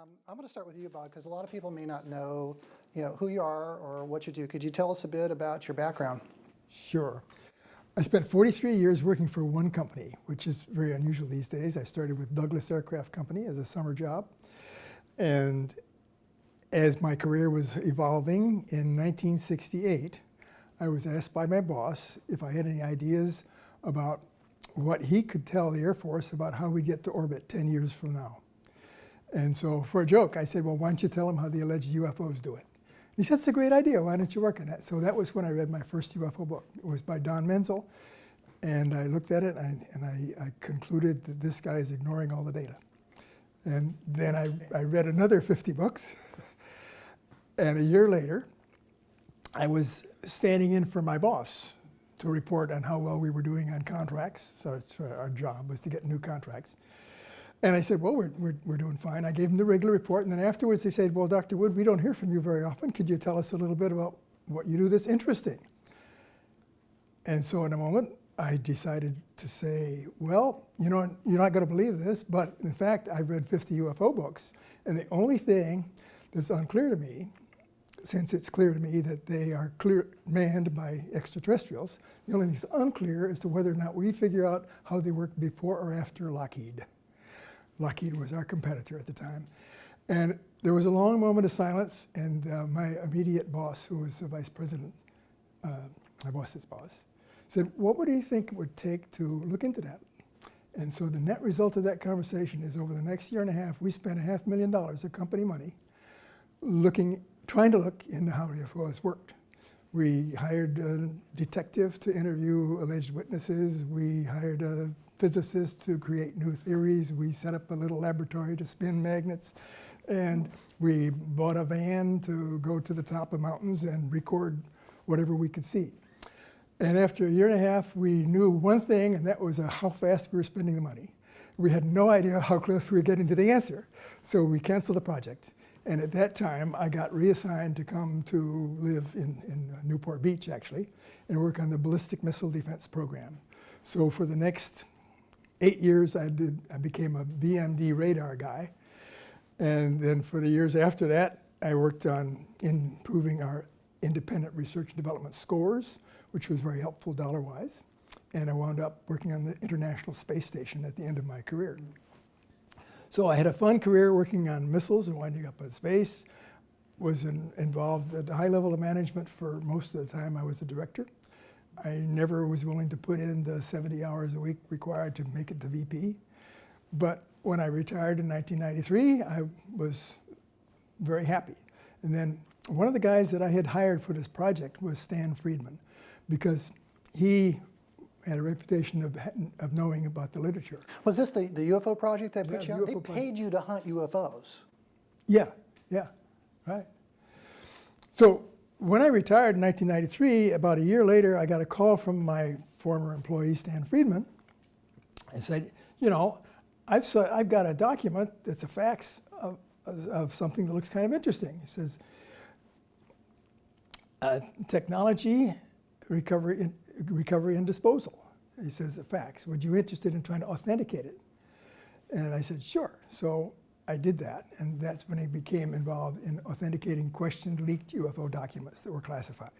I'm going to start with you, Bob, because a lot of people may not know, who you are or what you do. Could you tell us a bit about your background? Sure. I spent 43 years working for one company, which is very unusual these days. I started with Douglas Aircraft Company as a summer job. And as my career was evolving in 1968, I was asked by my boss if I had any ideas about what he could tell the Air Force about how we'd get to orbit 10 years from now. And so for a joke, I said, well, why don't you tell them how the alleged UFOs do it? He said, that's a great idea. Why don't you work on that? So that was when I read my first UFO book. It was by Don Menzel. And I looked at it and I concluded that this guy is ignoring all the data. And then I read another 50 books. And a year later, I was standing in for my boss to report on how well we were doing on contracts. So our job was to get new contracts. And I said, well, we're doing fine. I gave him the regular report. And then afterwards, they said, well, Dr. Wood, we don't hear from you very often. Could you tell us a little bit about what you do that's interesting? And so in a moment, I decided to say, well, you're not going to believe this, but in fact, I've read 50 UFO books. And the only thing that's unclear to me, since it's clear to me that they are manned by extraterrestrials, the only thing that's unclear is to whether or not we figure out how they work before or after Lockheed. Lockheed was our competitor at the time. And there was a long moment of silence, and my immediate boss, who was the vice president, my boss's boss, said, what would you think it would take to look into that? And so the net result of that conversation is over the next year and a half, we spent $500,000 of company money trying to look into how UFOs worked. We hired a detective to interview alleged witnesses. We hired a physicists to create new theories. We set up a little laboratory to spin magnets, and we bought a van to go to the top of mountains and record whatever we could see. And after a year and a half, we knew one thing, and that was how fast we were spending the money. We had no idea how close we were getting to the answer, so we canceled the project. And at that time, I got reassigned to come to live in Newport Beach, actually, and work on the ballistic missile defense program. So for the next 8 years, I became a BMD radar guy. And then for the years after that, I worked on improving our independent research and development scores, which was very helpful dollar-wise. And I wound up working on the International Space Station at the end of my career. So I had a fun career working on missiles and winding up in space. Was involved at a high level of management for most of the time I was a director. I never was willing to put in the 70 hours a week required to make it to VP. But when I retired in 1993, I was very happy. And then one of the guys that I had hired for this project was Stan Friedman, because he had a reputation of knowing about the literature. Was this the UFO project that put you on? They UFO paid you to hunt UFOs. Yeah, right. So when I retired in 1993, about a year later, I got a call from my former employee, Stan Friedman, and said, I've got a document that's a fax of something that looks kind of interesting. He says, technology, recovery and disposal. He says, a fax. Would you be interested in trying to authenticate it? And I said, sure. So I did that, and that's when he became involved in authenticating questioned leaked UFO documents that were classified.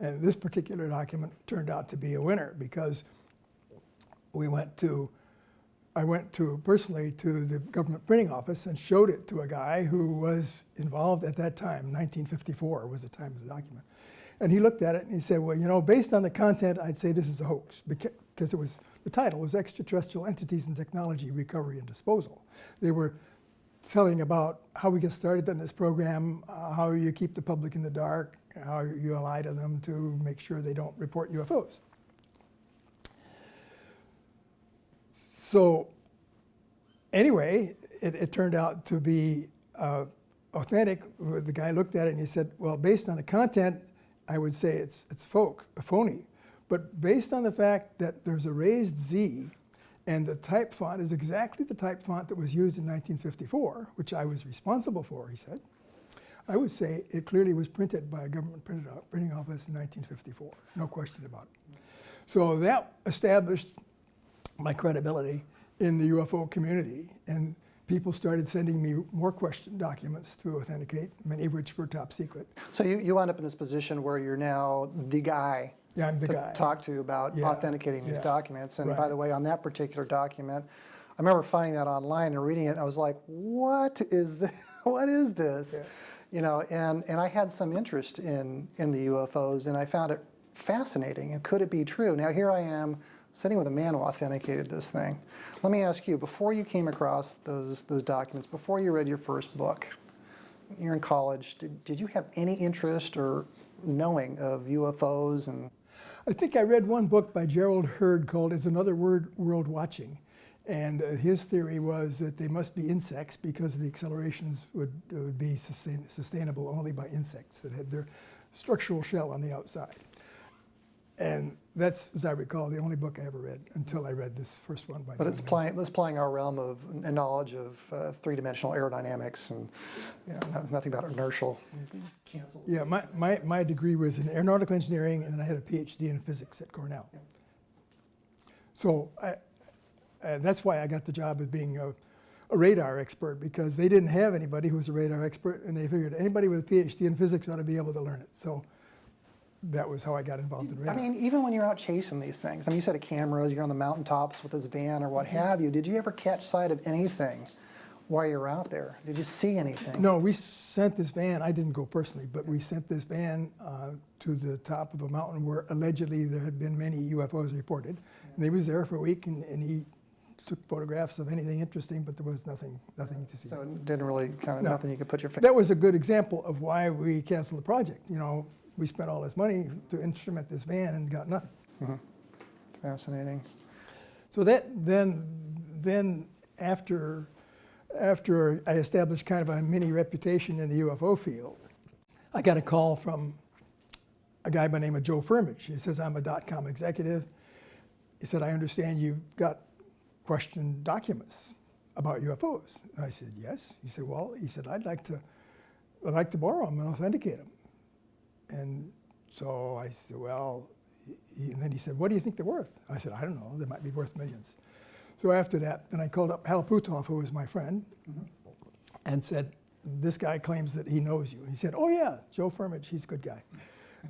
And this particular document turned out to be a winner because I went personally to the government printing office and showed it to a guy who was involved at that time. 1954 was the time of the document. And he looked at it and he said, well, based on the content, I'd say this is a hoax, because the title was Extraterrestrial Entities and Technology, Recovery and Disposal. They were telling about how we get started on this program, how you keep the public in the dark, how you lie to them to make sure they don't report UFOs. So anyway, it turned out to be authentic. The guy looked at it and he said, well, based on the content, I would say it's phony. But based on the fact that there's a raised Z and the type font is exactly the type font that was used in 1954, which I was responsible for, he said, I would say it clearly was printed by a government printing office in 1954, no question about it. So that established my credibility in the UFO community. And people started sending me more question documents to authenticate, many of which were top secret. So you wound up in this position where you're now the guy Yeah, I'm the to guy. talk to about Yeah, authenticating these yeah. documents. And by Right. the way, on that particular document, I remember finding that online and reading it, and I was like, what is this? What is this? Yeah. You know, and I had some interest in the UFOs, and I found it fascinating. And could it be true? Now here I am sitting with a man who authenticated this thing. Let me ask you, before you came across those documents, before you read your first book, you're in college, did you have any interest or knowing of UFOs? And I think I read one book by Gerald Hurd called Is Another World Watching? And his theory was that they must be insects because the accelerations would be sustainable only by insects that had their structural shell on the outside. And that's, as I recall, the only book I ever read until I read this first one by but it's Tompkins. playing our realm of knowledge of three-dimensional aerodynamics and nothing about inertial. Cancel. Yeah, my degree was in aeronautical engineering, and then I had a PhD in physics at Cornell. So that's why I got the job of being a radar expert, because they didn't have anybody who was a radar expert, and they figured anybody with a PhD in physics ought to be able to learn it. So that was how I got involved in radar. I mean, even when you're out chasing these things, I mean, you said of cameras, you're on the mountaintops with this van or what have you. Did you ever catch sight of anything while you were out there? Did you see anything? No, we sent this van, I didn't go personally, but we sent this van to the top of a mountain where allegedly there had been many UFOs reported. And he was there for a week, and he took photographs of anything interesting, but there was nothing to see. So it didn't really nothing you could put your finger. That was a good example of why we canceled the project. You know, we spent all this money to instrument this van and got nothing. Mm-hmm. Fascinating. So then after I established kind of a mini reputation in the UFO field, I got a call from a guy by the name of Joe Firmage. He says, I'm a .com executive. He said, I understand you've got question documents about UFOs. And I said, yes. He said, well, I'd like to borrow them and authenticate them. And so I said, well, and then he said, what do you think they're worth? I said, I don't know, they might be worth millions. So after that, then I called up Hal Puthoff, who was my friend, and said, this guy claims that he knows you. He said, oh yeah, Joe Firmage, he's a good guy.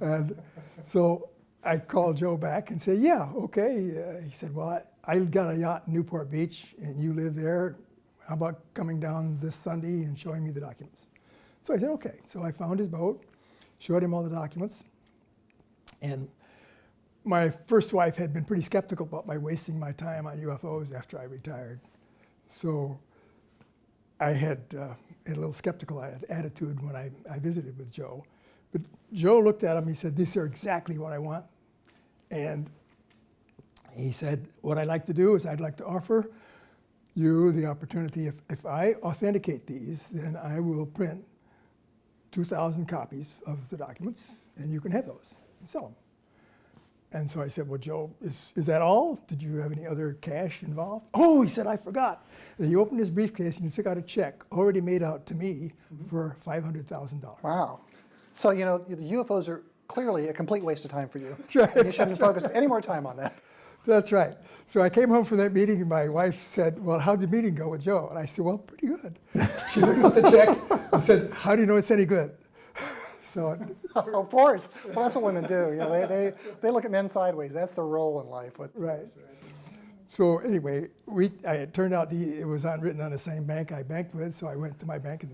And so I called Joe back and said, yeah, okay. He said, well, I got a yacht in Newport Beach, and you live there. How about coming down this Sunday and showing me the documents? So I said, okay. So I found his boat, showed him all the documents. And my first wife had been pretty skeptical about my wasting my time on UFOs after I retired. So I had a little skeptical attitude when I visited with Joe. But Joe looked at him, he said, these are exactly what I want. And he said, what I'd like to do is I'd like to offer you the opportunity, if I authenticate these, then I will print 2,000 copies of the documents, and you can have those and sell them. And so I said, well, Joe, is that all? Did you have any other cash involved? Oh, he said, I forgot. And he opened his briefcase and he took out a check already made out to me for $500,000. Wow. So, you know, the UFOs are clearly a complete waste of time for you. That's right. And you shouldn't focus any more time on that. That's right. So I came home from that meeting and my wife said, well, how'd the meeting go with Joe? And I said, well, pretty good. She looked at the check and said, how do you know it's any good? So, Of course. Well, that's what women do. You know, they look at men sideways. That's their role in life. right. So anyway, it turned out it was written on the same bank I banked with, so I went to my bank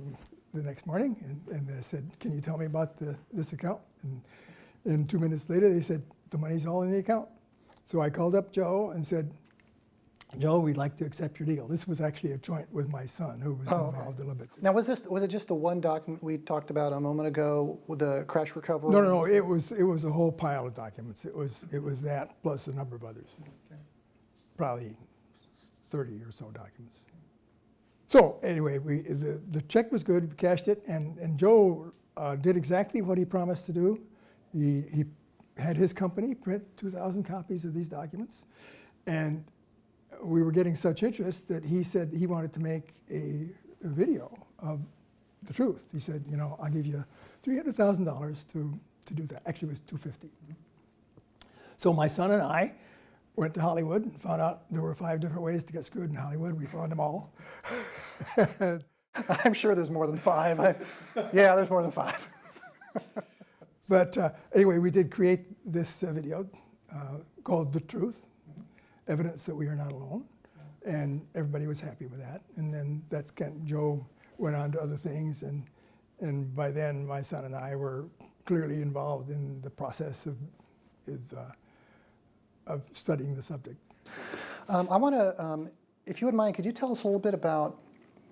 the next morning and they said, can you tell me about this account? And 2 minutes later, they said, the money's all in the account. So I called up Joe and said, Joe, we'd like to accept your deal. This was actually a joint with my son, who was involved a little bit. Now, was it just the one document we talked about a moment ago with the crash recovery? No. It was a whole pile of documents. It was that plus a number of others, probably 30 or so documents. So anyway, the check was good. We cashed it, and Joe did exactly what he promised to do. He had his company print 2,000 copies of these documents, and we were getting such interest that he said he wanted to make a video of the truth. He said, you know, I'll give you $300,000 to do that. Actually, it was $250,000. So my son and I went to Hollywood and found out there were 5 different ways to get screwed in Hollywood. We found them all. I'm sure there's more than 5. Yeah, there's more than 5. But anyway, we did create this video called The Truth, Evidence That We Are Not Alone. And everybody was happy with that. And then Joe went on to other things. And by then, my son and I were clearly involved in the process of studying the subject. I want to, if you wouldn't mind, could you tell us a little bit about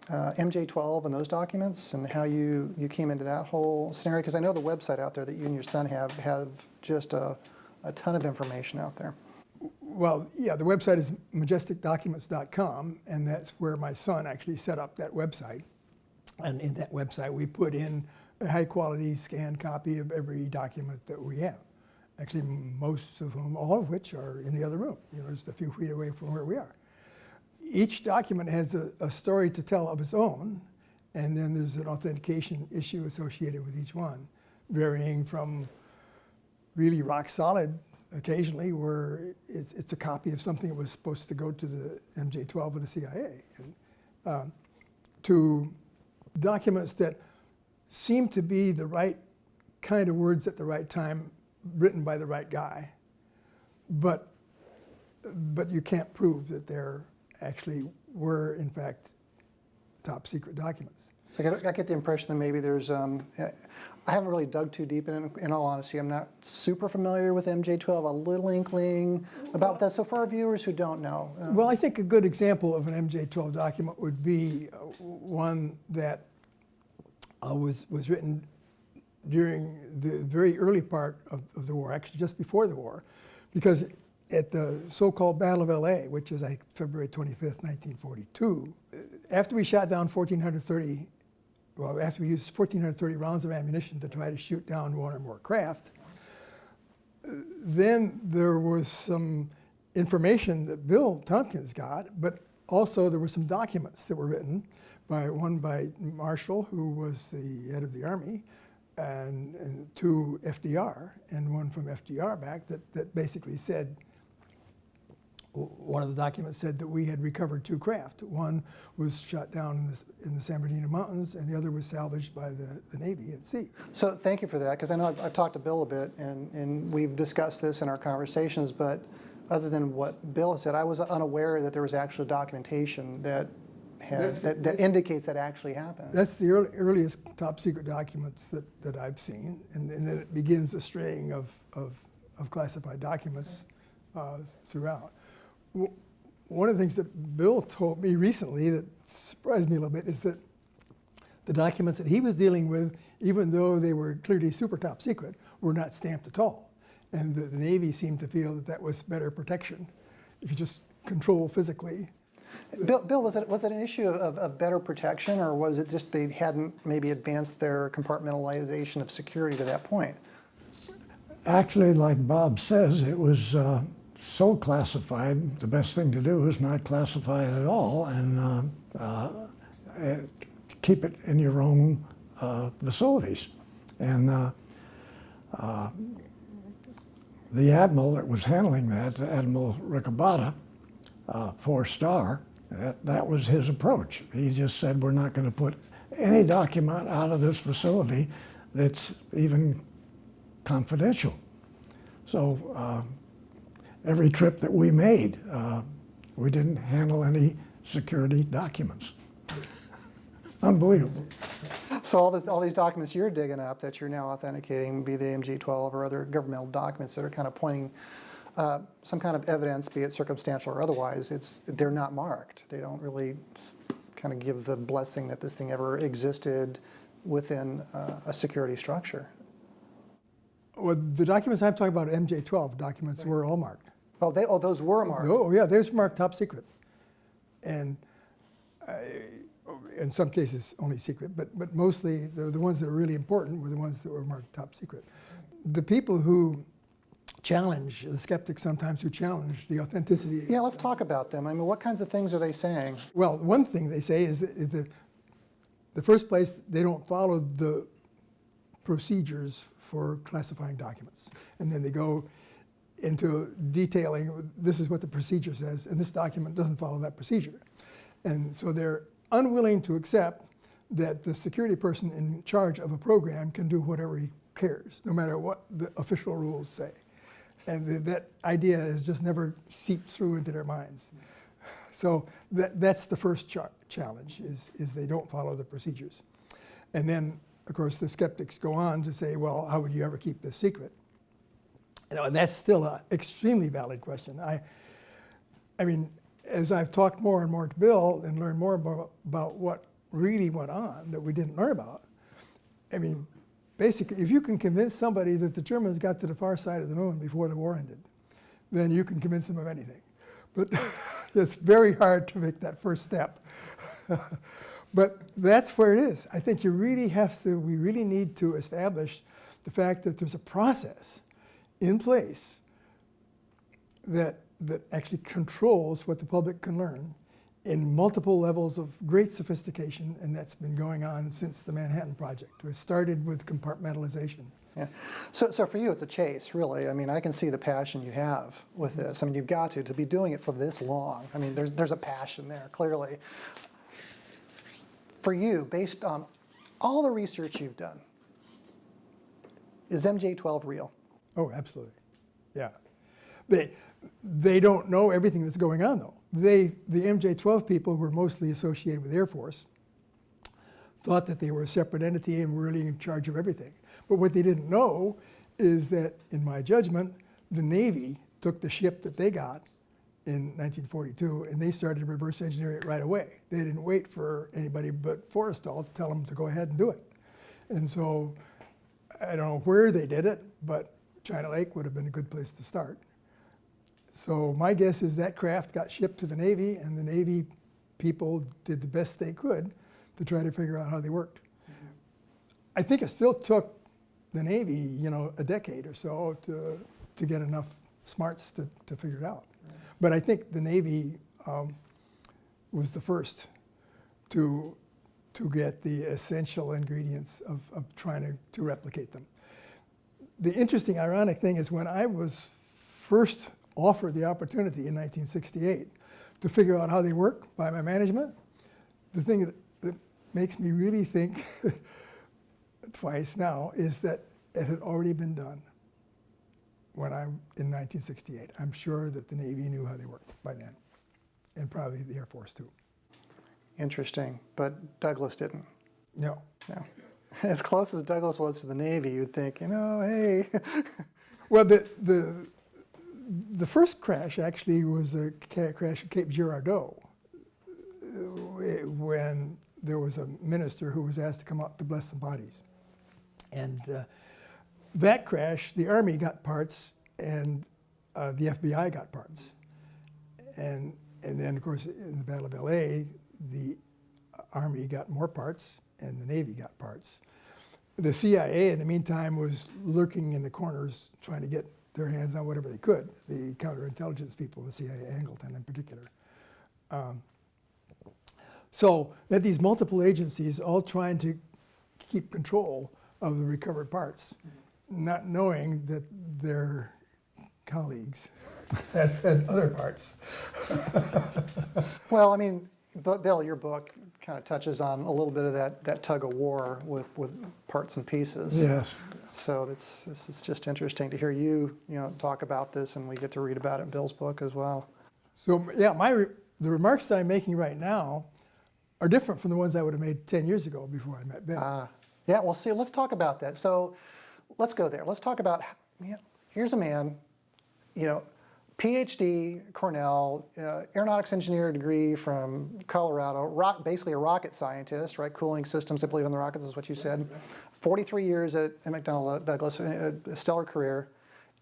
MJ12 and those documents and how you came into that whole scenario? Because I know the website out there that you and your son have just a ton of information out there. Well, yeah, the website is majesticdocuments.com, and that's where my son actually set up that website. And in that website, we put in a high-quality scanned copy of every document that we have. Actually, most of whom, all of which are in the other room, just a few feet away from where we are. Each document has a story to tell of its own, and then there's an authentication issue associated with each one, varying from really rock solid occasionally, where it's a copy of something that was supposed to go to the MJ12 of the CIA, and, to documents that seem to be the right kind of words at the right time, written by the right guy, but you can't prove that they're actually were, in fact, top secret documents. So I get the impression that maybe there's, I haven't really dug too deep in all honesty. I'm not super familiar with MJ12, a little inkling about that. So for our viewers who don't know. Well, I think a good example of an MJ12 document would be one that was written during the very early part of the war, actually just before the war, because at the so-called Battle of LA, which is like February 25th, 1942, after we shot down after we used 1,430 rounds of ammunition to try to shoot down one or more craft, then there was some information that Bill Tompkins got, but also there were some documents that were written one by Marshall, who was the head of the Army, and to FDR, and one from FDR back that basically said, one of the documents said that we had recovered 2 craft. One was shot down in the San Bernardino Mountains, and the other was salvaged by the Navy at sea. So thank you for that, because I know I've talked to Bill a bit, and we've discussed this in our conversations, but other than what Bill said, I was unaware that there was actual documentation that indicates that actually happened. That's the earliest top secret documents that I've seen, and then it begins a string of classified documents throughout. One of the things that Bill told me recently that surprised me a little bit is that the documents that he was dealing with, even though they were clearly super top secret, were not stamped at all. And the Navy seemed to feel that that was better protection if you just control physically. Bill, was it an issue of better protection, or was it just they hadn't maybe advanced their compartmentalization of security to that point? Actually, like Bob says, it was so classified, the best thing to do is not classify it at all and keep it in your own facilities. And the admiral that was handling that, Admiral Ricabata, 4-star, that was his approach. He just said, we're not going to put any document out of this facility that's even confidential. So every trip that we made, we didn't handle any security documents. Unbelievable. So all these documents you're digging up that you're now authenticating, be they MJ12 or other governmental documents that are kind of pointing some kind of evidence, be it circumstantial or otherwise, they're not marked. They don't really kind of give the blessing that this thing ever existed within a security structure. Well, the documents I'm talking about, MJ12 documents, were all marked. Oh, those were marked. Oh, yeah, those marked top secret. And in some cases, only secret, but mostly the ones that were really important were the ones that were marked top secret. The people who challenge, the skeptics sometimes who challenge the authenticity. Yeah, let's talk about them. I mean, what kinds of things are they saying? Well, one thing they say is that the first place, they don't follow the procedures for classifying documents. And then they go into detailing, this is what the procedure says, and this document doesn't follow that procedure. And so they're unwilling to accept that the security person in charge of a program can do whatever he cares, no matter what the official rules say. And that idea has just never seeped through into their minds. So that's the first challenge, is they don't follow the procedures. And then, of course, the skeptics go on to say, well, how would you ever keep this secret? And that's still an extremely valid question. I mean, as I've talked more and more to Bill and learned more about what really went on that we didn't learn about, I mean, basically, if you can convince somebody that the Germans got to the far side of the moon before the war ended, then you can convince them of anything. But it's very hard to make that first step. But that's where it is. I think we really need to establish the fact that there's a process in place that actually controls what the public can learn in multiple levels of great sophistication, and that's been going on since the Manhattan Project. It started with compartmentalization. Yeah. So for you, it's a chase, really. I mean, I can see the passion you have with this. I mean, you've got to be doing it for this long. I mean, there's a passion there, clearly. For you, based on all the research you've done, is MJ12 real? Oh, absolutely. Yeah. They don't know everything that's going on, though. The MJ12 people who were mostly associated with Air Force thought that they were a separate entity and were really in charge of everything. But what they didn't know is that, in my judgment, the Navy took the ship that they got in 1942 and they started to reverse engineer it right away. They didn't wait for anybody but Forrestal to tell them to go ahead and do it. And so I don't know where they did it, but China Lake would have been a good place to start. So my guess is that craft got shipped to the Navy, and the Navy people did the best they could to try to figure out how they worked. Mm-hmm. I think it still took the Navy, a decade or so to get enough smarts to figure it out. Right. But I think the Navy was the first to get the essential ingredients of trying to replicate them. The interesting, ironic thing is when I was first offered the opportunity in 1968 to figure out how they work by my management, the thing that makes me really think twice now is that it had already been done when I'm in 1968. I'm sure that the Navy knew how they worked by then, and probably the Air Force too. Interesting, but Douglas didn't. No. No. As close as Douglas was to the Navy, you'd think, hey. Well, the first crash actually was a crash at Cape Girardeau when there was a minister who was asked to come up to bless the bodies. And that crash, the Army got parts and the FBI got parts. And then, of course, in the Battle of LA, the Army got more parts and the Navy got parts. The CIA, in the meantime, was lurking in the corners trying to get their hands on whatever they could, the counterintelligence people, the CIA, Angleton in particular. So that these multiple agencies all trying to keep control of the recovered parts, not knowing that their colleagues had other parts. Well, I mean, but Bill, your book kind of touches on a little bit of that tug of war with parts and pieces. Yes. So it's just interesting to hear you talk about this, and we get to read about it in Bill's book as well. So yeah, the remarks that I'm making right now are different from the ones I would have made 10 years ago before I met Bill. Yeah, well, see, let's talk about that. So let's go there. Let's talk about, here's a man, PhD, Cornell, aeronautics engineer degree from Colorado, basically a rocket scientist, right? Cooling systems, I believe, on the rockets is what you said. 43 years at McDonnell Douglas, a stellar career.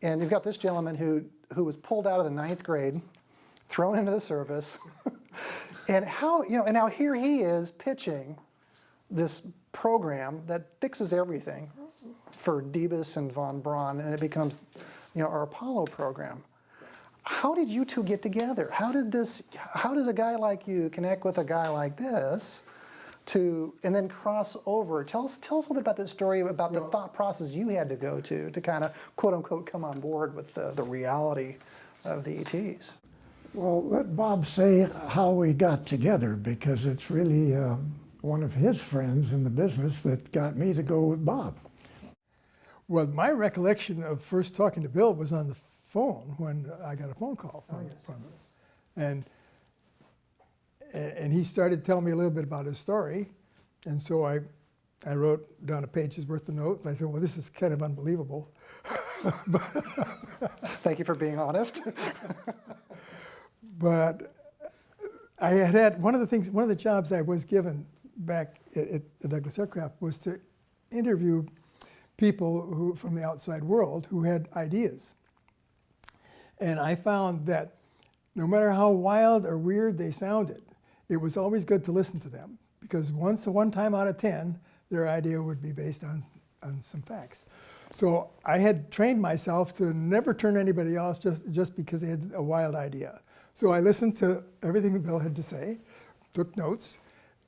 And you've got this gentleman who was pulled out of the 9th grade, thrown into the service. And and now here he is pitching this program that fixes everything for Debus and von Braun, and it becomes, our Apollo program. How did you two get together? How does a guy like you connect with a guy like this and then cross over? Tell us a little bit about this story, about the thought process you had to go to kind of, quote unquote, come on board with the reality of the ETs. Well, let Bob say how we got together, because it's really one of his friends in the business that got me to go with Bob. Well, my recollection of first talking to Bill was on the phone when I got a phone call from him. And he started telling me a little bit about his story. And so I wrote down a page's worth of notes. And I thought, well, this is kind of unbelievable. Thank you for being honest. But I had one of the jobs I was given back at Douglas Aircraft was to interview people from the outside world who had ideas. And I found that no matter how wild or weird they sounded, it was always good to listen to them, because one time out of 10, their idea would be based on some facts. So I had trained myself to never turn anybody off just because they had a wild idea. So I listened to everything that Bill had to say, took notes,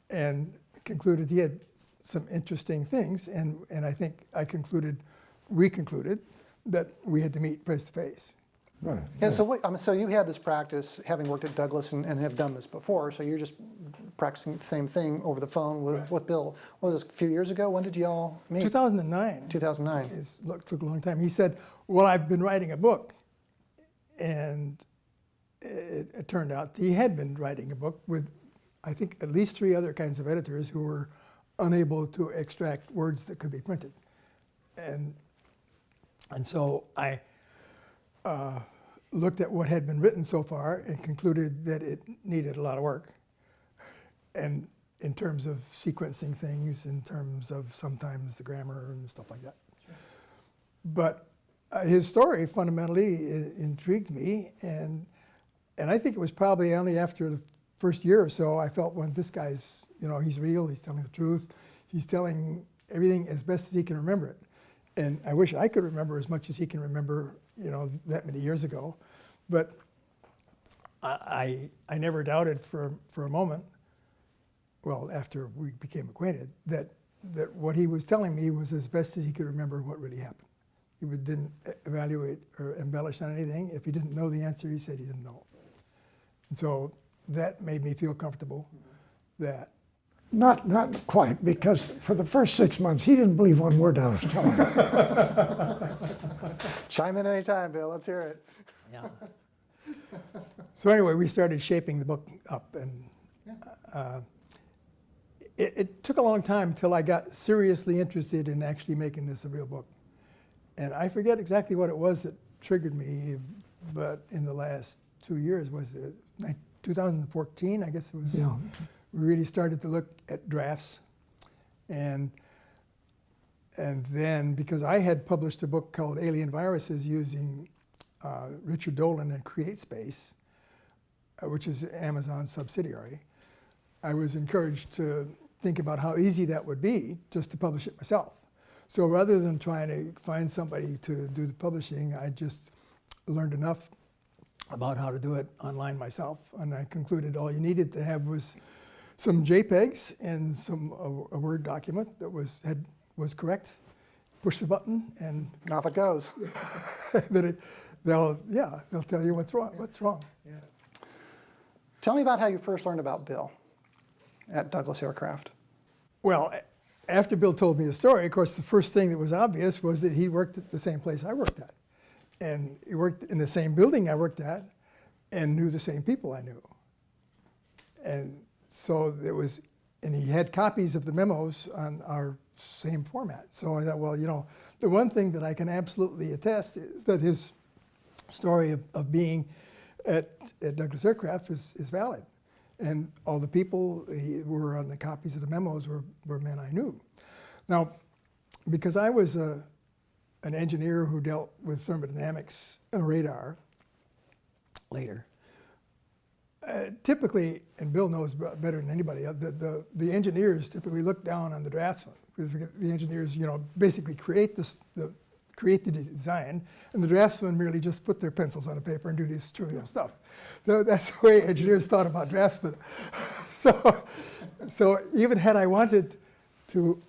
and concluded he had some interesting things. And I think we concluded that we had to meet face to face. Right. Yeah, so you had this practice, having worked at Douglas and have done this before, so you're just practicing the same thing over the phone with Bill. What was this, a few years ago? When did you all meet? 2009. 2009. It took a long time. He said, well, I've been writing a book. And it turned out he had been writing a book with, I think, at least 3 other kinds of editors who were unable to extract words that could be printed. And so I looked at what had been written so far and concluded that it needed a lot of work. And in terms of sequencing things, in terms of sometimes the grammar and stuff like that. Sure. But his story fundamentally intrigued me, and I think it was probably only after the first year or so I felt, well, this guy's, he's real, he's telling the truth, he's telling everything as best as he can remember it. And I wish I could remember as much as he can remember, that many years ago. But I never doubted for a moment, well, after we became acquainted, that what he was telling me was as best as he could remember what really happened. He didn't evaluate or embellish on anything. If he didn't know the answer, he said he didn't know. And so that made me feel comfortable that. Not quite, because for the first 6 months, he didn't believe one word I was telling him. Chime in anytime, Bill. Let's hear it. Yeah. So anyway, we started shaping the book up, and it took a long time until I got seriously interested in actually making this a real book. And I forget exactly what it was that triggered me, but in the last 2 years, was it 2014, I guess it was, Yeah. we really started to look at drafts. And then, because I had published a book called Alien Viruses using Richard Dolan and CreateSpace, which is Amazon's subsidiary, I was encouraged to think about how easy that would be just to publish it myself. So rather than trying to find somebody to do the publishing, I just learned enough about how to do it online myself. And I concluded all you needed to have was some JPEGs and a Word document that was correct. Push the button and Off it goes. they'll tell you what's wrong. Yeah. Tell me about how you first learned about Bill at Douglas Aircraft. Well, after Bill told me the story, of course, the first thing that was obvious was that he worked at the same place I worked at. And he worked in the same building I worked at and knew the same people I knew. And so and he had copies of the memos on our same format. So I thought, well, the one thing that I can absolutely attest is that his story of being at Douglas Aircraft is valid. And all the people who were on the copies of the memos were men I knew. Now, because I was an engineer who dealt with thermodynamics and radar later, typically, and Bill knows better than anybody, the engineers typically look down on the draftsmen. Because the engineers, basically create the design, and the draftsmen merely just put their pencils on the paper and do this trivial stuff. So that's the way engineers thought about draftsmen. So even had I wanted to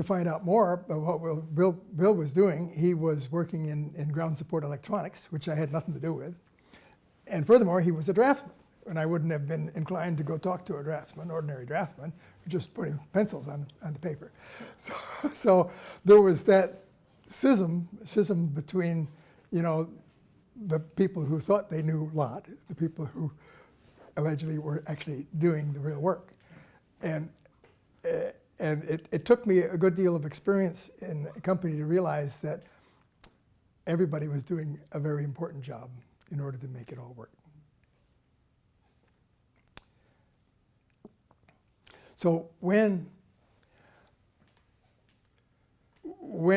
find out more about what Bill was doing, he was working in ground support electronics, which I had nothing to do with. And furthermore, he was a draftsman, and I wouldn't have been inclined to go talk to a draftsman, ordinary draftsman, just putting pencils on the paper. So there was that schism between, you know, the people who thought they knew a lot, the people who allegedly were actually doing the real work. And it took me a good deal of experience in a company to realize that everybody was doing a very important job in order to make it all work. So when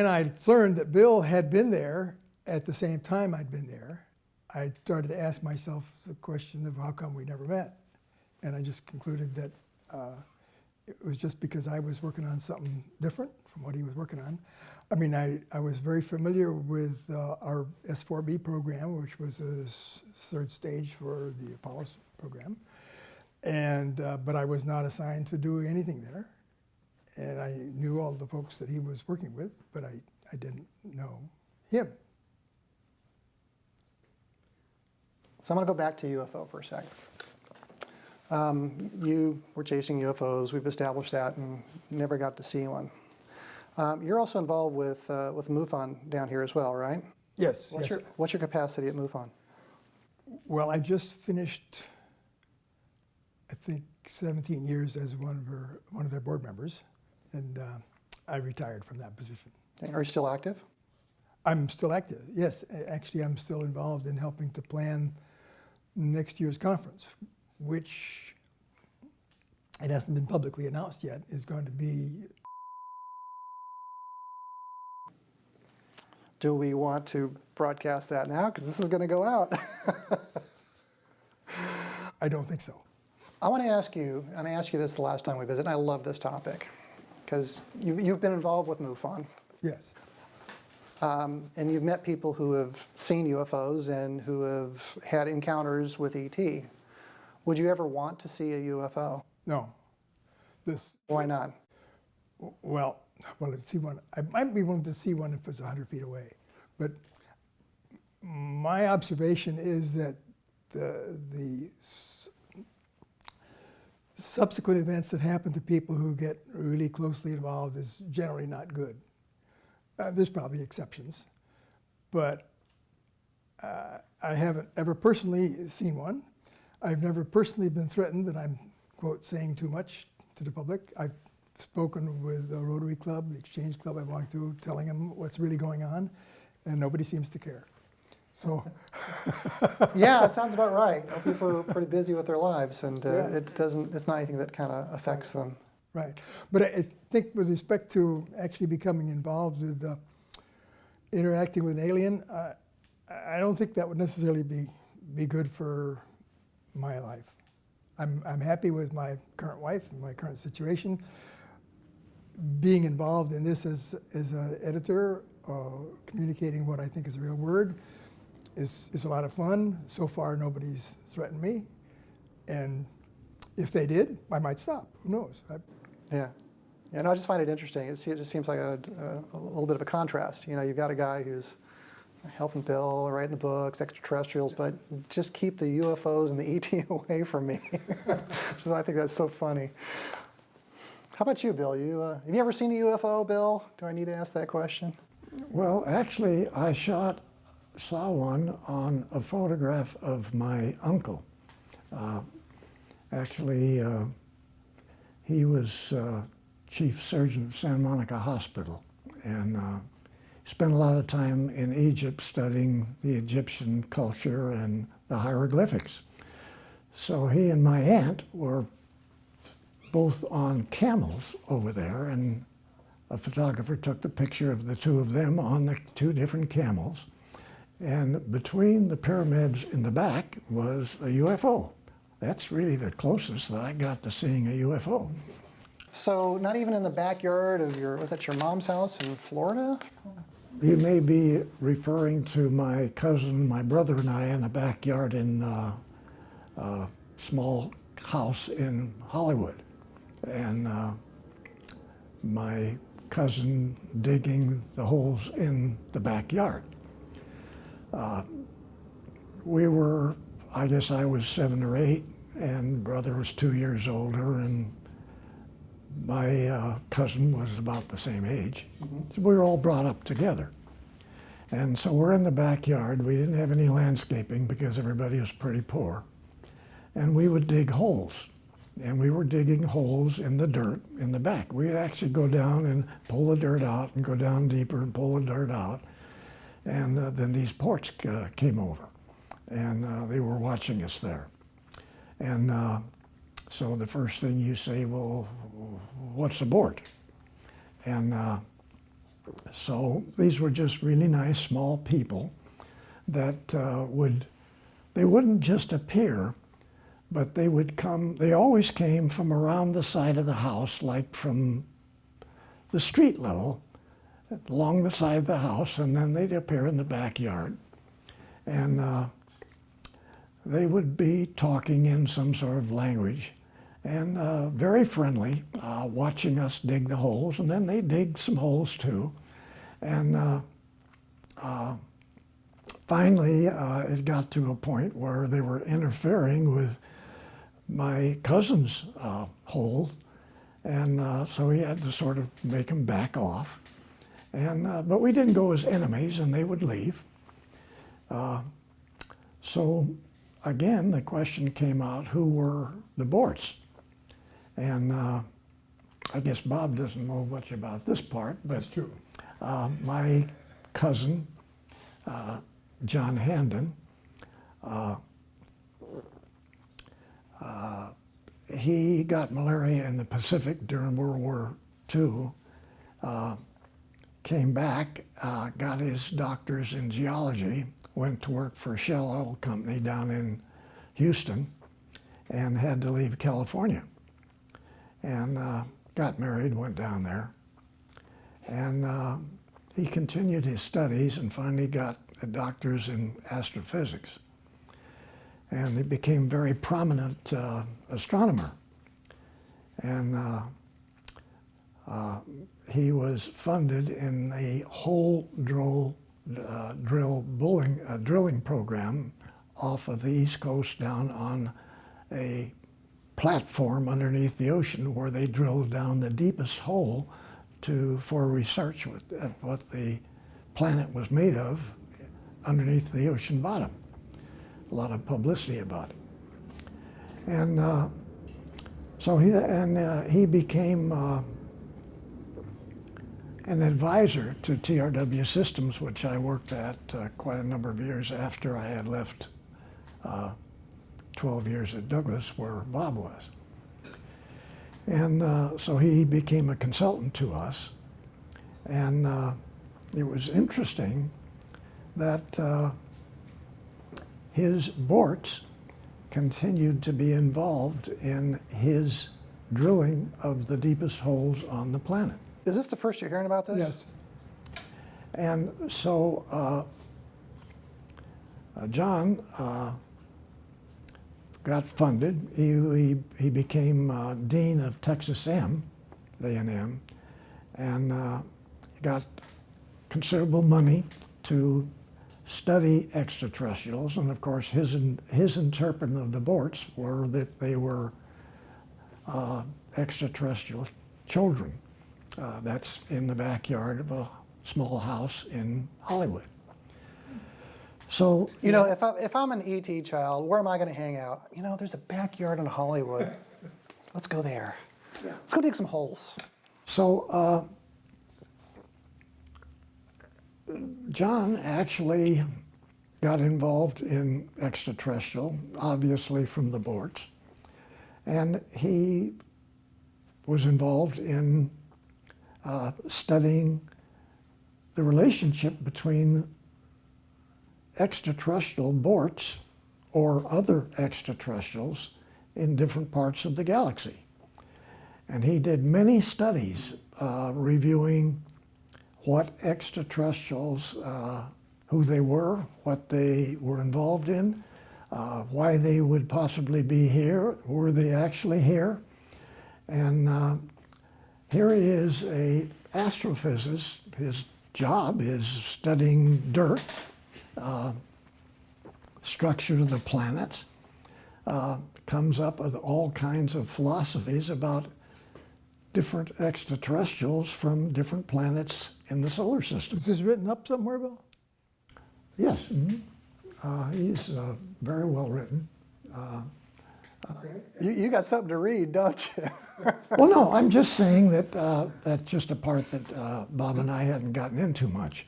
I learned that Bill had been there at the same time I'd been there, I started to ask myself the question of how come we never met? And I just concluded that it was just because I was working on something different from what he was working on. I mean, I was very familiar with our S4B program, which was a third stage for the Apollo program. And, but I was not assigned to do anything there. And I knew all the folks that he was working with, but I didn't know him. So I'm going to go back to UFO for a second. You were chasing UFOs. We've established that and never got to see one. You're also involved with MUFON down here as well, right? Yes. What's your capacity at MUFON? Well, I just finished, I think, 17 years as one of their board members, and I retired from that position. Are you still active? I'm still active, yes. Actually, I'm still involved in helping to plan next year's conference, which, it hasn't been publicly announced yet, is going to be. Do we want to broadcast that now? Because this is going to go out. I don't think so. I want to ask you, and I asked you this the last time we visited, and I love this topic, because you've been involved with MUFON. Yes. And you've met people who have seen UFOs and who have had encounters with ET. Would you ever want to see a UFO? No. Why not? Well, let's see one. I might be willing to see one if it's 100 feet away. But my observation is that the subsequent events that happen to people who get really closely involved is generally not good. There's probably exceptions, but I haven't ever personally seen one. I've never personally been threatened that I'm, quote, saying too much to the public. I've spoken with the Rotary Club, the Exchange Club I belong to, telling them what's really going on, and nobody seems to care. So. Yeah, it sounds about right. People are pretty busy with their lives, and it's not anything that kind of affects them. Right. But I think with respect to actually becoming involved with interacting with an alien, I don't think that would necessarily be good for my life. I'm happy with my current wife and my current situation. Being involved in this as an editor, communicating what I think is a real word, is a lot of fun. So far, nobody's threatened me. And if they did, I might stop. Who knows? Yeah. And I just find it interesting. It just seems like a little bit of a contrast. You know, you've got a guy who's helping Bill, writing the books, extraterrestrials, but just keep the UFOs and the ET away from me. So I think that's so funny. How about you, Bill? Have you ever seen a UFO, Bill? Do I need to ask that question? Well, actually, I saw one on a photograph of my uncle. Actually, he was chief surgeon at Santa Monica Hospital, and spent a lot of time in Egypt studying the Egyptian culture and the hieroglyphics. So he and my aunt were both on camels over there, and a photographer took the picture of the two of them on the two different camels. And between the pyramids in the back was a UFO. That's really the closest that I got to seeing a UFO. So not even in the backyard of was that your mom's house in Florida? You may be referring to my cousin, my brother and I in the backyard in a small house in Hollywood. And my cousin digging the holes in the backyard. We were I guess I was 7 or 8, and brother was 2 years older, and my cousin was about the same age. So we were all brought up together. And so we're in the backyard. We didn't have any landscaping because everybody was pretty poor. And we would dig holes. And we were digging holes in the dirt in the back. We'd actually go down and pull the dirt out and go down deeper and pull the dirt out. And then these ports came over. And they were watching us there. And so the first thing you say, well, what's aboard? And so these were just really nice, small people that they wouldn't just appear, but they would come, they always came from around the side of the house, like from the street level, along the side of the house, and then they'd appear in the backyard. And they would be talking in some sort of language, and very friendly, watching us dig the holes, and then they dig some holes too. And finally, it got to a point where they were interfering with my cousin's hole, and so he had to sort of make them back off. And but we didn't go as enemies, and they would leave. So again, the question came out: who were the Borts? And I guess Bob doesn't know much about this part, but That's true. my cousin, John Handon, he got malaria in the Pacific during World War II, came back, got his doctor's in geology, went to work for a Shell Oil Company down in Houston, and had to leave California. And got married, went down there. And he continued his studies and finally got a doctor's in astrophysics. And he became a very prominent astronomer. And he was funded in a hole drilling program off of the East Coast down on a platform underneath the ocean where they drilled down the deepest hole for research at what the planet was made of underneath the ocean bottom. A lot of publicity about it. And so he became an advisor to TRW Systems, which I worked at quite a number of years after I had left 12 years at Douglas, where Bob was. And so he became a consultant to us. And it was interesting that his Borts continued to be involved in his drilling of the deepest holes on the planet. Is this the first you're hearing about this? Yes. And so John got funded. He became Dean of Texas A&M, and got considerable money to study extraterrestrials. And of course, his interpretation of the Borts were that they were extraterrestrial children. That's in the backyard of a small house in Hollywood. So You know, if I'm an ET child, where am I going to hang out? You know, there's a backyard in Hollywood. Let's go there. Yeah. Let's go dig some holes. So John actually got involved in extraterrestrial, obviously from the Borts, and he was involved in studying the relationship between extraterrestrial Borts or other extraterrestrials in different parts of the galaxy. And he did many studies reviewing what extraterrestrials, who they were, what they were involved in, why they would possibly be here, were they actually here? And here he is, an astrophysicist. His job is studying dirt, structure of the planets, comes up with all kinds of philosophies about different extraterrestrials from different planets in the solar system. Is this written up somewhere, Bill? Yes, he's very well written. You got something to read, don't you? Well, no, I'm just saying that that's just a part that Bob and I hadn't gotten into much.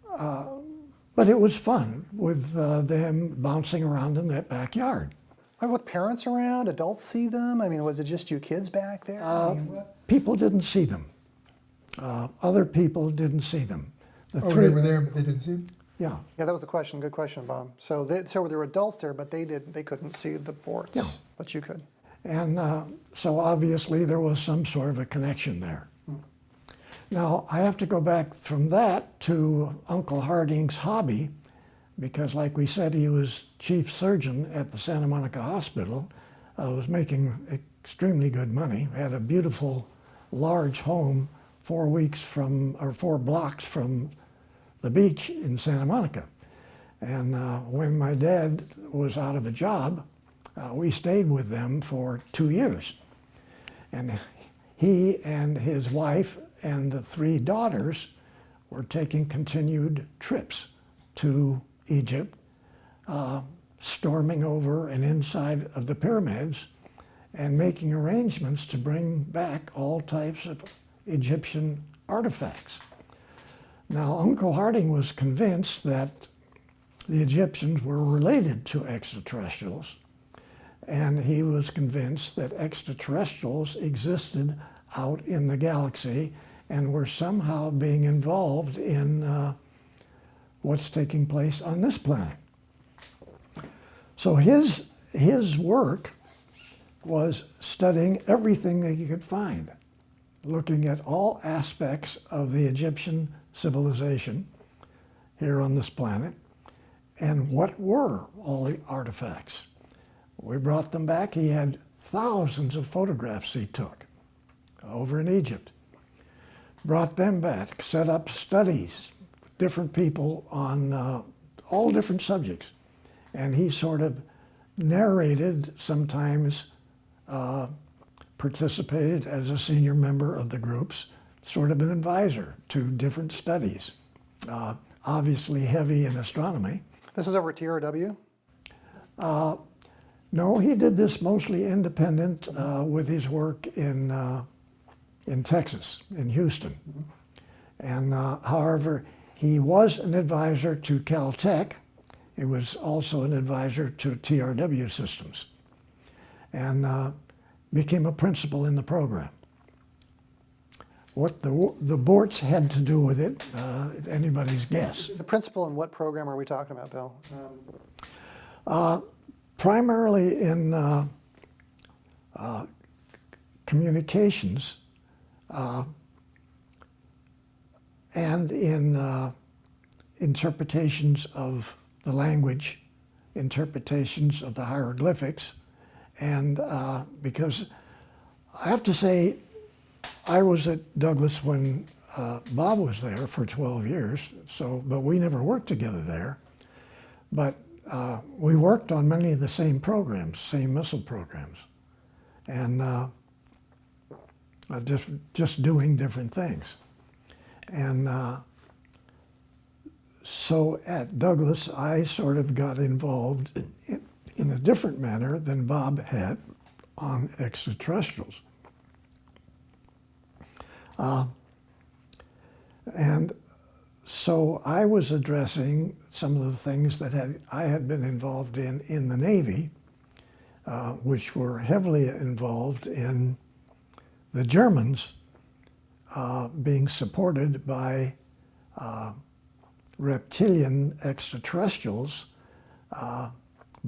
But it was fun with them bouncing around in that backyard. Like with parents around, adults see them? I mean, was it just you kids back there? I mean, what? People didn't see them. Other people didn't see them. The Oh, they were there, but they didn't see them? Yeah. Yeah, that was the question. Good question, Bob. So there were adults there, but they couldn't see the boards, Yeah. but you could. And so obviously there was some sort of a connection there. Now, I have to go back from that to Uncle Harding's hobby, because like we said, he was chief surgeon at the Santa Monica Hospital, was making extremely good money, had a beautiful, large home 4 blocks from the beach in Santa Monica. And when my dad was out of a job, we stayed with them for 2 years. And he and his wife and the 3 daughters were taking continued trips to Egypt, storming over and inside of the pyramids and making arrangements to bring back all types of Egyptian artifacts. Now, Uncle Harding was convinced that the Egyptians were related to extraterrestrials, and he was convinced that extraterrestrials existed out in the galaxy and were somehow being involved in what's taking place on this planet. So his work was studying everything that he could find, looking at all aspects of the Egyptian civilization here on this planet, and what were all the artifacts. We brought them back. He had thousands of photographs he took over in Egypt. Brought them back, set up studies, different people on all different subjects. And he sort of narrated, sometimes participated as a senior member of the groups, sort of an advisor to different studies, obviously heavy in astronomy. This is over at TRW? No, he did this mostly independent with his work in Texas, in Houston. And however, he was an advisor to Caltech. He was also an advisor to TRW systems, and became a principal in the program. What the Borts had to do with it, anybody's guess. The principal in what program are we talking about, Bill? Primarily in communications and in interpretations of the language, interpretations of the hieroglyphics, and because I have to say, I was at Douglas when Bob was there for 12 years, but we never worked together there. But we worked on many of the same programs, same missile programs, and just doing different things. And so at Douglas, I sort of got involved in a different manner than Bob had on extraterrestrials. And so I was addressing some of the things that I had been involved in the Navy, which were heavily involved in the Germans being supported by reptilian extraterrestrials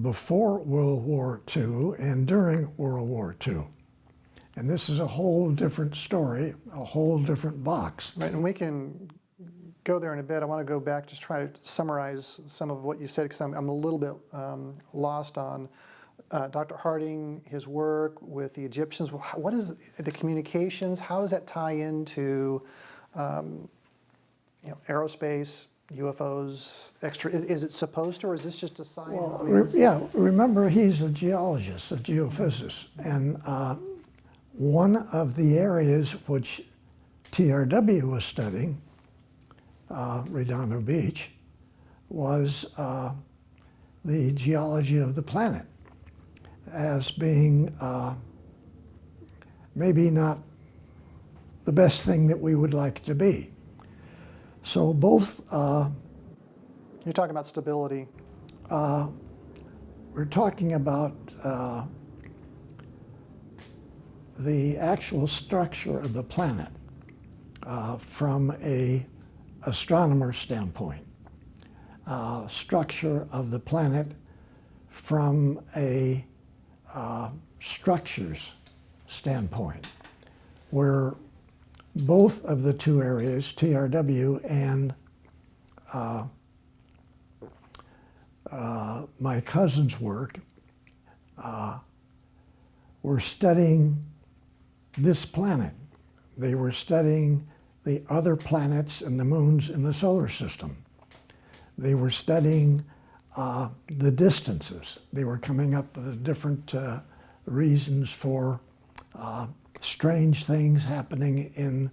before World War II and during World War II. And this is a whole different story, a whole different box. Right, and we can go there in a bit. I want to go back, just try to summarize some of what you said, because I'm a little bit lost on Dr. Harding, his work with the Egyptians. What is the communications? How does that tie into aerospace, UFOs extra? Is it supposed to, or is this just a sign? Well, I mean, yeah, remember he's a geologist, a geophysicist, and one of the areas which TRW was studying, Redondo Beach, was the geology of the planet as being maybe not the best thing that we would like to be. So both, you're talking about stability. we're talking about the actual structure of the planet from a astronomer standpoint, structure of the planet from a structures standpoint, where both of the two areas, TRW and my cousin's work, were studying this planet. They were studying the other planets and the moons in the solar system. They were studying the distances. They were coming up with different reasons for strange things happening in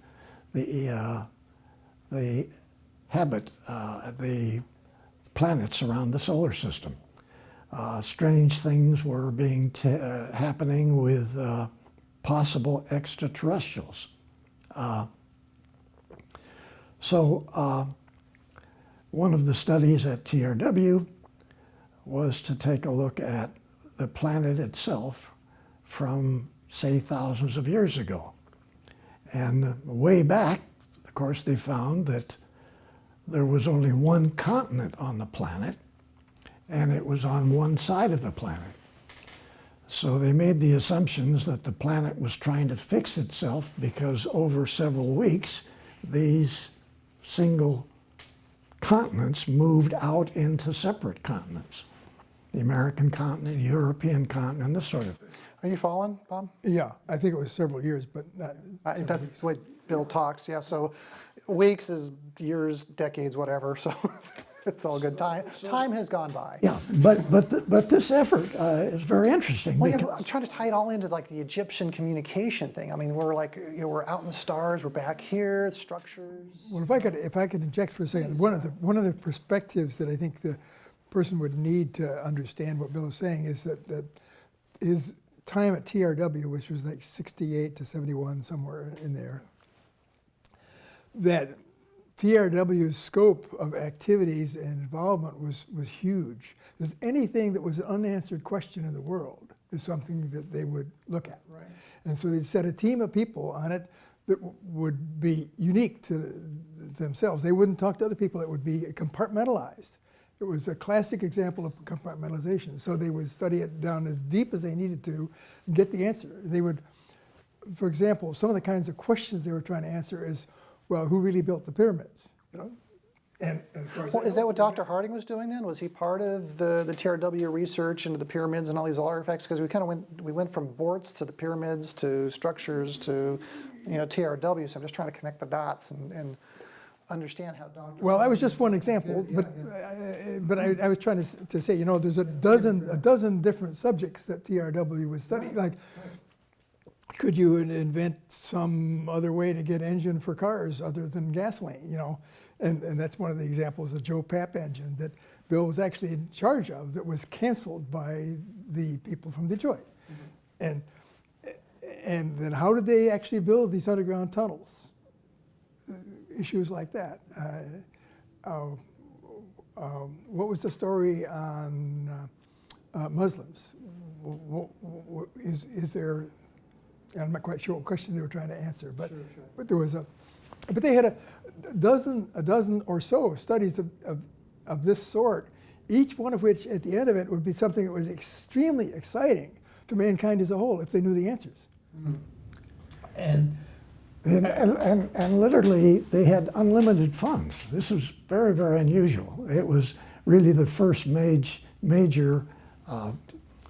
the the planets around the solar system. Strange things were being happening with possible extraterrestrials. So one of the studies at TRW was to take a look at the planet itself from, say, thousands of years ago. And way back, of course, they found that there was only one continent on the planet, and it was on one side of the planet. So they made the assumptions that the planet was trying to fix itself because over several weeks, these single continents moved out into separate continents. The American continent, European continent, this sort of thing. Are you following, Bob? Yeah, I think it was several years, but not several That's weeks. the way Bill talks, yeah. So weeks is years, decades, whatever. So it's all good. Time has gone by. Yeah, but this effort is very interesting. Well, yeah, because- I'm trying to tie it all into like the Egyptian communication thing. I mean, we're like, we're out in the stars, we're back here, it's structures. Well, if I could inject for a second, one of the perspectives that I think the person would need to understand what Bill is saying is that his time at TRW, which was like 68 to 71, somewhere in there, that TRW's scope of activities and involvement was huge. There's anything that was an unanswered question in the world is something that they would look at. Right. And so they'd set a team of people on it that would be unique to themselves. They wouldn't talk to other people. It would be compartmentalized. It was a classic example of compartmentalization. So they would study it down as deep as they needed to and get the answer. They would, for example, some of the kinds of questions they were trying to answer is, well, who really built the pyramids? You know, and of course, Well, is that what Dr. Harding was doing then? Was he part of the TRW research into the pyramids and all these artifacts? Because we went from borts to the pyramids to structures to, TRW. So I'm just trying to connect the dots and understand how Dr. well, that was just one example, but I was trying to say, there's a dozen different subjects that TRW was studying. Like, could you invent some other way to get engine for cars other than gasoline? And that's one of the examples, the Joe Papp engine that Bill was actually in charge of that was canceled by the people from Detroit. Mm-hmm. And then how did they actually build these underground tunnels? Issues like that. What was the story on Muslims? Is there? I'm not quite sure what question they were trying to answer, but but there was but they had a dozen or so studies of this sort, each one of which at the end of it would be something that was extremely exciting to mankind as a whole if they knew the answers. Mm-hmm. And literally, they had unlimited funds. This was very, very unusual. It was really the first major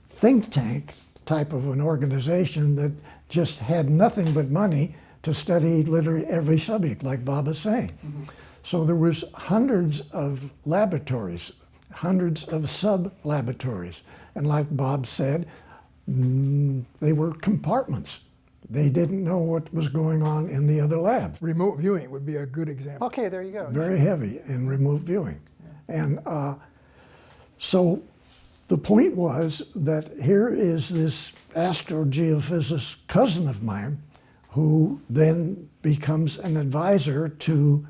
think tank type of an organization that just had nothing but money to study literally every subject, like Bob is saying. Mm-hmm. So there was hundreds of laboratories, hundreds of sub-laboratories. And like Bob said, they were compartments. They didn't know what was going on in the other labs. Remote viewing would be a good example. Okay, there you go. Very heavy in remote viewing. And so the point was that here is this astrogeophysicist cousin of mine who then becomes an advisor to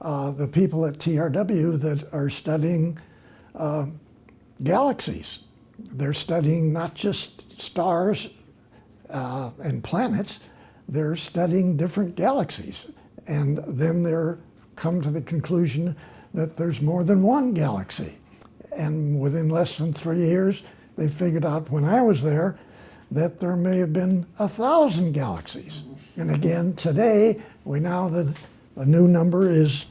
the people at TRW that are studying galaxies. They're studying not just stars and planets, they're studying different galaxies. And then they're come to the conclusion that there's more than one galaxy. And within less than 3 years, they figured out when I was there that there may have been 1,000 galaxies. And again, today, we now, the new number is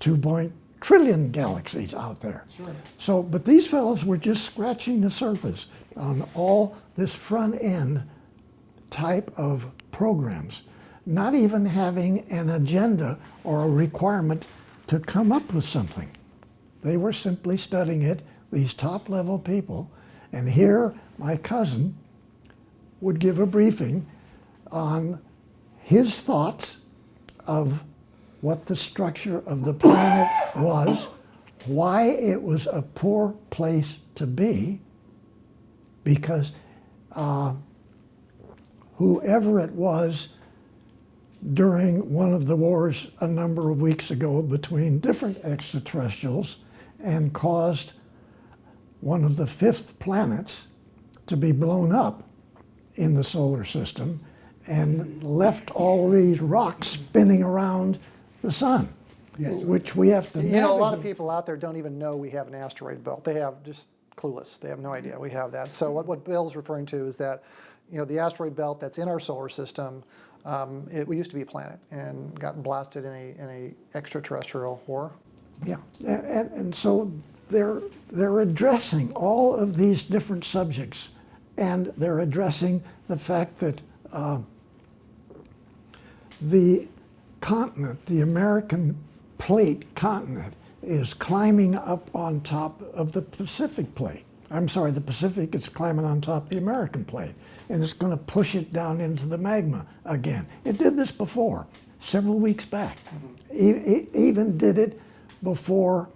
2 trillion galaxies out there. Sure. So, but these fellows were just scratching the surface on all this front end type of programs, not even having an agenda or a requirement to come up with something. They were simply studying it, these top level people, and here my cousin would give a briefing on his thoughts of what the structure of the planet was, why it was a poor place to be, because whoever it was during one of the wars a number of weeks ago between different extraterrestrials and caused one of the fifth planets to be blown up in the solar system and left all these rocks spinning around the sun, which we have to You know, a lot of navigate. people out there don't even know we have an asteroid belt. They have just clueless. They have no idea we have that. So what Bill's referring to is that, you know, the asteroid belt that's in our solar system, we used to be a planet and got blasted in a extraterrestrial war. Yeah, and so they're addressing all of these different subjects, and they're addressing the fact that the continent, the American plate continent, is climbing up on top of the Pacific plate. I'm sorry, the Pacific is climbing on top of the American plate, and it's going to push it down into the magma again. It did this before, several weeks back. It even did it before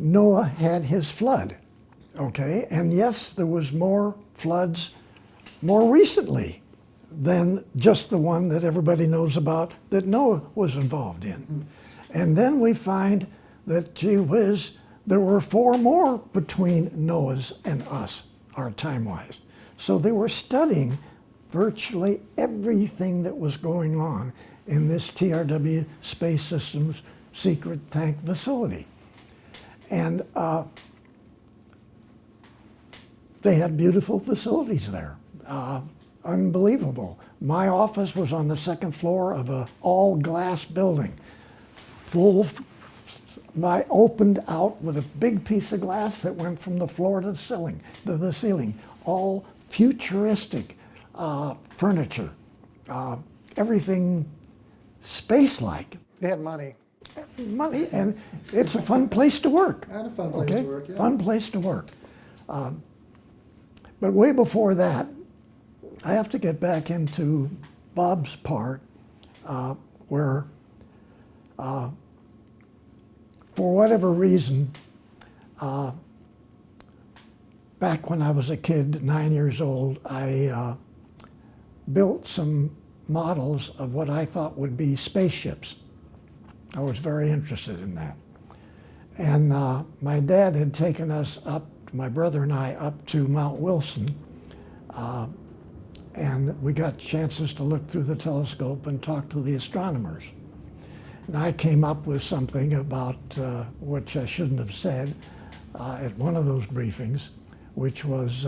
Noah had his flood, okay? And yes, there was more floods more recently than just the one that everybody knows about that Noah was involved in. And then we find that, gee whiz, there were 4 more between Noah's and us, our time-wise. So they were studying virtually everything that was going on in this TRW Space Systems secret tank facility. And they had beautiful facilities there. Unbelievable. My office was on the 2nd floor of an all-glass building, opened out with a big piece of glass that went from the floor to the ceiling, all futuristic furniture, everything space-like. They had money. Money, and it's a fun place to work. And a fun place to work, yeah. Fun place to work. But way before that, I have to get back into Bob's part, where, for whatever reason, back when I was a kid, 9 years old, I built some models of what I thought would be spaceships. I was very interested in that. And my dad had taken us up, my brother and I, up to Mount Wilson, and we got chances to look through the telescope and talk to the astronomers. And I came up with something about, which I shouldn't have said, at one of those briefings, which was,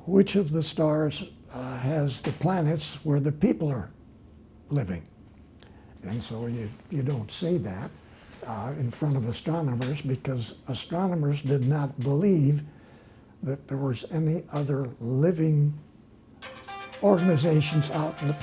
which of the stars has the planets where the people are living? And so you don't say that in front of astronomers, because astronomers did not believe that there was any other living organizations out in the